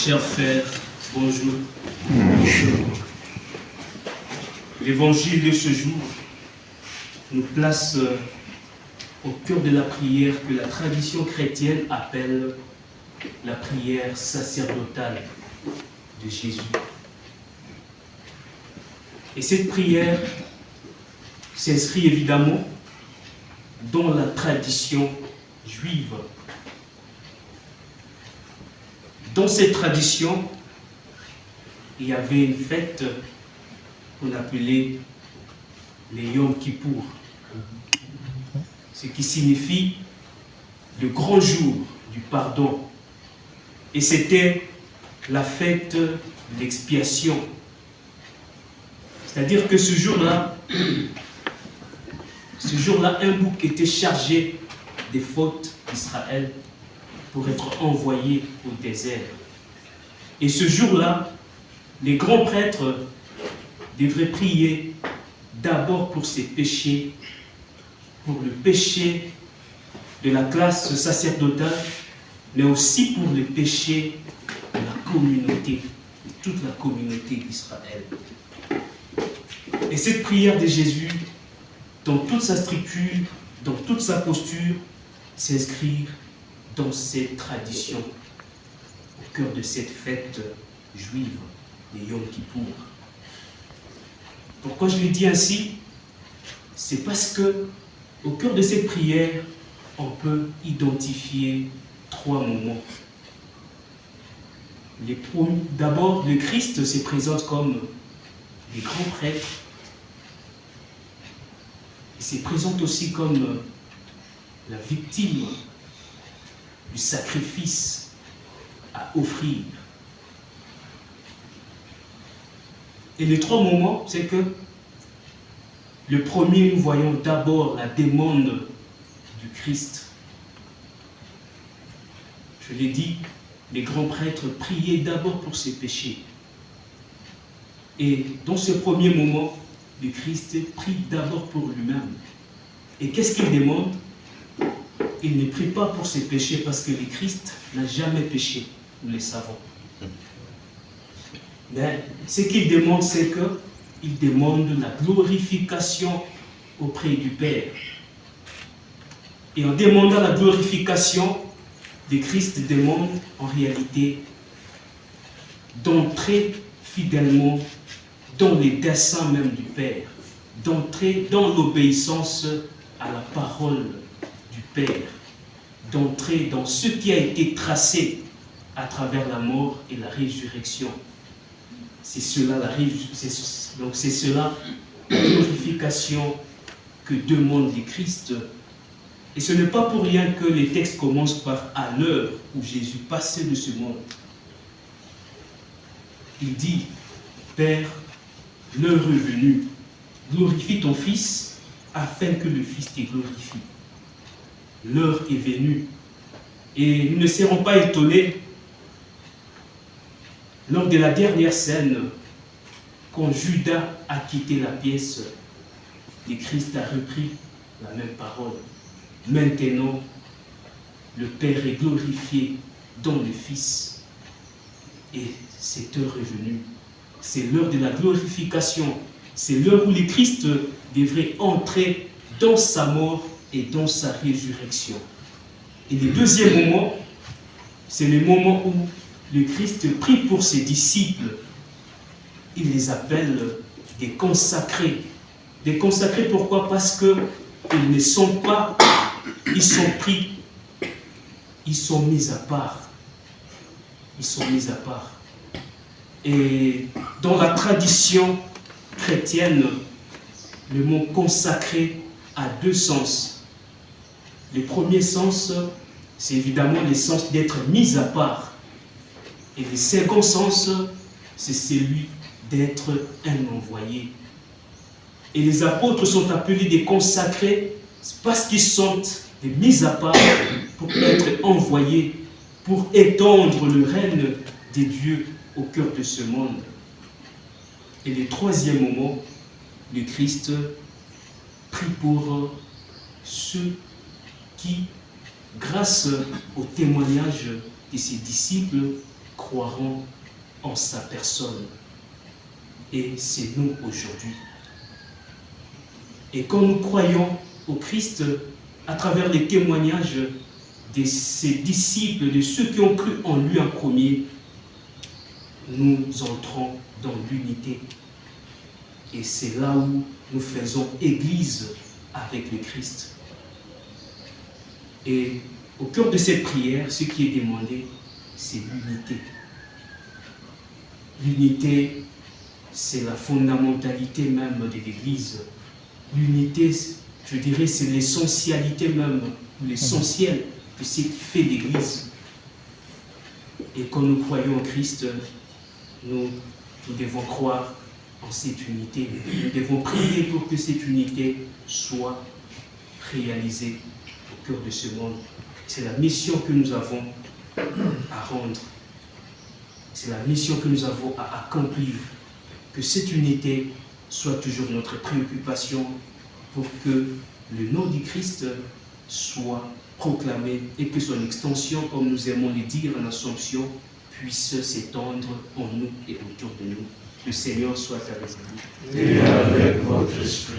Chers frères, bonjour. L'évangile de ce jour nous place au cœur de la prière que la tradition chrétienne appelle la prière sacerdotale de Jésus. Et cette prière s'inscrit évidemment dans la tradition juive. Dans cette tradition, il y avait une fête qu'on appelait les Yom Kippour, ce qui signifie le grand jour du pardon. Et c'était la fête de l'expiation. C'est-à-dire que ce jour-là, un bouc était chargé des fautes d'Israël pour être envoyé au désert. Et ce jour-là, les grands prêtres devraient prier d'abord pour ses péchés, pour le péché de la classe sacerdotale, mais aussi pour le péché de la communauté, de toute la communauté d'Israël. Et cette prière de Jésus, dans toute sa structure, dans toute sa posture, s'inscrit dans cette tradition, au cœur de cette fête juive, les Yom Kippour. Pourquoi je le dis ainsi? C'est parce que, au cœur de cette prière, on peut identifier trois moments. D'abord, le Christ se présente comme le grand prêtre. Il se présente aussi comme la victime du sacrifice à offrir. Et les trois moments, c'est que le premier, nous voyons d'abord la demande du Christ. Je l'ai dit, les grands prêtres priaient d'abord pour ses péchés. Et dans ce premier moment, le Christ prie d'abord pour lui-même. Et qu'est-ce qu'il demande? Il ne prie pas pour ses péchés parce que le Christ n'a jamais péché, nous le savons. Mais ce qu'il demande, c'est qu'il demande la glorification auprès du Père. Et en demandant la glorification, le Christ demande en réalité d'entrer fidèlement dans les desseins même du Père, d'entrer dans l'obéissance à la parole du Père, d'entrer dans ce qui a été tracé à travers la mort et la résurrection. C'est cela la glorification que demande le Christ. Et ce n'est pas pour rien que les textes commencent par « à l'heure où Jésus passait de ce monde ». Il dit « Père, l'heure est venue, glorifie ton Fils afin que le Fils te glorifie. » L'heure est venue. Et nous ne serons pas étonnés lors de la dernière scène, quand Judas a quitté la pièce, le Christ a repris la même parole. Maintenant, le Père est glorifié dans le Fils. Et cette heure est venue. C'est l'heure de la glorification. C'est l'heure où le Christ devrait entrer dans sa mort et dans sa résurrection. Et le deuxième moment, c'est le moment où le Christ prie pour ses disciples. Il les appelle des consacrés. Des consacrés, pourquoi? Parce qu'ils ne sont pas, ils sont pris, ils sont mis à part. Ils sont mis à part. Et dans la tradition chrétienne, le mot consacré a deux sens. Le premier sens, c'est évidemment le sens d'être mis à part. Et le second sens, c'est celui d'être un envoyé. Et les apôtres sont appelés des consacrés parce qu'ils sont des mis à part pour être envoyés, pour étendre le règne de Dieu au cœur de ce monde. Et le troisième moment, le Christ prie pour ceux qui, grâce au témoignage de ses disciples, croiront en sa personne. Et c'est nous aujourd'hui. Et quand nous croyons au Christ, à travers les témoignages de ses disciples, de ceux qui ont cru en lui en premier, nous entrons dans l'unité. Et c'est là où nous faisons Église avec le Christ. Et au cœur de cette prière, ce qui est demandé, c'est l'unité. L'unité, c'est la fondamentalité même de l'Église. L'unité, je dirais, c'est l'essentialité même, l'essentiel de ce qui fait l'Église. Et quand nous croyons en Christ, nous devons croire en cette unité. Nous devons prier pour que cette unité soit réalisée au cœur de ce monde. C'est la mission que nous avons à rendre. C'est la mission que nous avons à accomplir. Que cette unité soit toujours notre préoccupation pour que le nom du Christ soit proclamé et que son extension, comme nous aimons le dire en Assomption, puisse s'étendre en nous et autour de nous. Le Seigneur soit avec vous. Et avec votre esprit.